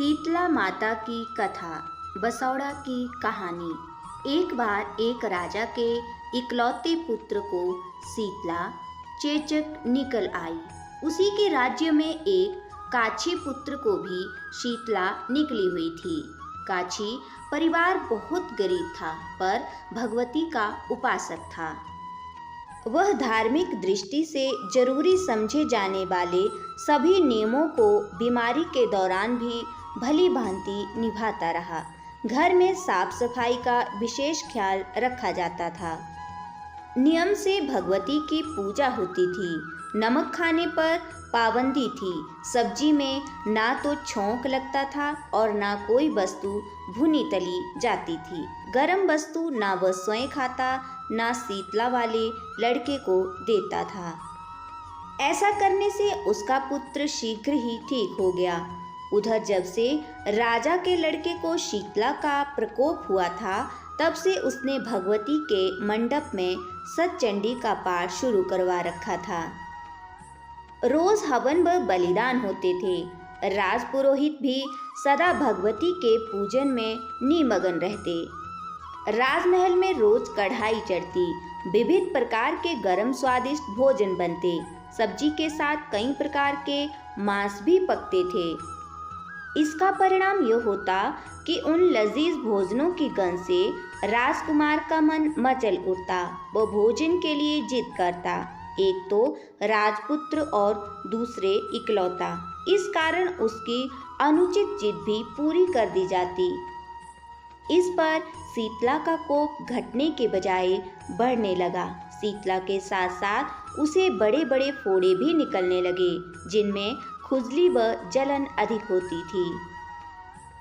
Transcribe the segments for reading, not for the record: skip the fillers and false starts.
शीतला माता की कथा। बसौड़ा की कहानी। एक बार एक राजा के इकलौते पुत्र को शीतला चेचक निकल आई। उसी के राज्य में एक काछी पुत्र को भी शीतला निकली हुई थी। काछी परिवार बहुत गरीब था, पर भगवती का उपासक था। वह धार्मिक दृष्टि से जरूरी समझे जाने वाले सभी नियमों को बीमारी के दौरान भी भली भांति निभाता रहा। घर में साफ सफाई का विशेष ख्याल रखा जाता था। नियम से भगवती की पूजा होती थी। नमक खाने पर पाबंदी थी। सब्जी में ना तो छौंक लगता था और ना कोई वस्तु भुनी तली जाती थी। गरम वस्तु ना वह स्वयं खाता, ना शीतला वाले लड़के को देता था। ऐसा करने से उसका पुत्र शीघ्र ही ठीक हो गया। उधर जब से राजा के लड़के को शीतला का प्रकोप हुआ था, तब से उसने भगवती के मंडप में सतचंडी का पाठ शुरू करवा रखा था। रोज हवन व बलिदान होते थे। राजपुरोहित भी सदा भगवती के पूजन में निमग्न रहते। राजमहल में रोज कढ़ाई चढ़ती, विविध प्रकार के गरम स्वादिष्ट भोजन बनते। सब्जी के साथ कई प्रकार के मांस भी पकते थे। इसका परिणाम यह होता कि उन लजीज भोजनों की गंध से राजकुमार का मन मचल उठता। वो भोजन के लिए जिद करता। एक तो राजपुत्र और दूसरे इकलौता। इस कारण उसकी अनुचित जिद भी पूरी कर दी जाती। इस पर शीतला का कोप घटने के बजाय बढ़ने लगा। शीतला के साथ साथ उसे बड़े बड़े फोड़े भी निकलने लगे, जिनमें खुजली व जलन अधिक होती थी।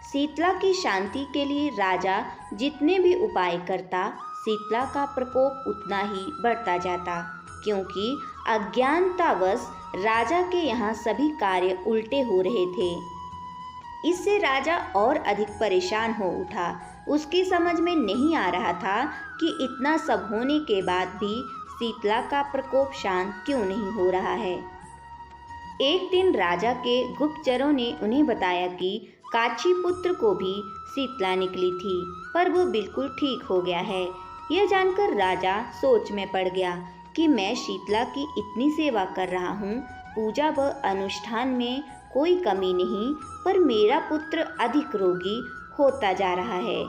शीतला की शांति के लिए राजा जितने भी उपाय करता, शीतला का प्रकोप उतना ही बढ़ता जाता, क्योंकि अज्ञानतावश राजा के यहाँ सभी कार्य उल्टे हो रहे थे। इससे राजा और अधिक परेशान हो उठा। उसकी समझ में नहीं आ रहा था कि इतना सब होने के बाद भी शीतला का प्रकोप शांत क्यों नहीं हो रहा है। एक दिन राजा के गुप्तचरों ने उन्हें बताया कि काछी पुत्र को भी शीतला निकली थी, पर वो बिल्कुल ठीक हो गया है। यह जानकर राजा सोच में पड़ गया कि मैं शीतला की इतनी सेवा कर रहा हूँ, पूजा व अनुष्ठान में कोई कमी नहीं, पर मेरा पुत्र अधिक रोगी होता जा रहा है,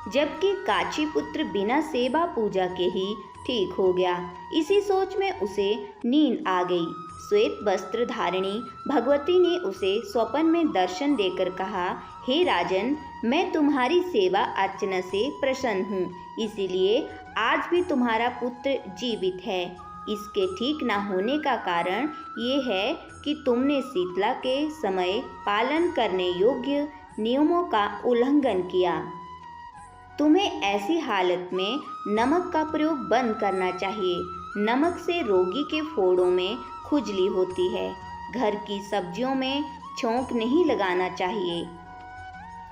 जबकि काछी पुत्र बिना सेवा पूजा के ही ठीक हो गया। इसी सोच में उसे नींद आ गई। श्वेत वस्त्र धारिणी भगवती ने उसे स्वप्न में दर्शन देकर कहा, हे राजन, मैं तुम्हारी सेवा अर्चना से प्रसन्न हूँ, इसीलिए आज भी तुम्हारा पुत्र जीवित है। इसके ठीक न होने का कारण ये है कि तुमने शीतला के समय पालन करने योग्य नियमों का उल्लंघन किया। तुम्हें ऐसी हालत में नमक का प्रयोग बंद करना चाहिए। नमक से रोगी के फोड़ों में खुजली होती है। घर की सब्जियों में छौंक नहीं लगाना चाहिए,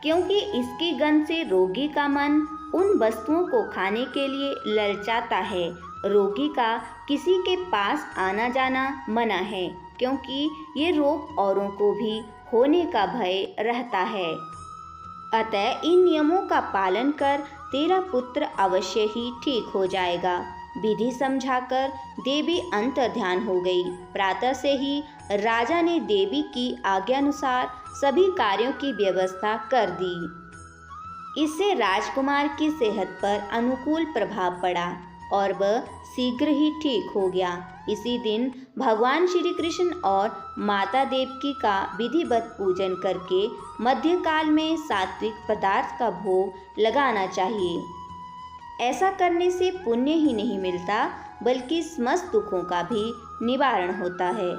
क्योंकि इसकी गंध से रोगी का मन उन वस्तुओं को खाने के लिए ललचाता है। रोगी का किसी के पास आना जाना मना है, क्योंकि ये रोग औरों को भी होने का भय रहता है। अतः इन नियमों का पालन कर तेरा पुत्र अवश्य ही ठीक हो जाएगा। विधि समझाकर देवी अंतर्ध्यान हो गई। प्रातः से ही राजा ने देवी की आज्ञानुसार सभी कार्यों की व्यवस्था कर दी। इससे राजकुमार की सेहत पर अनुकूल प्रभाव पड़ा और वह शीघ्र ही ठीक हो गया। इसी दिन भगवान श्री कृष्ण और माता देवकी का विधिवत पूजन करके मध्यकाल में सात्विक पदार्थ का भोग लगाना चाहिए। ऐसा करने से पुण्य ही नहीं मिलता, बल्कि समस्त दुखों का भी निवारण होता है।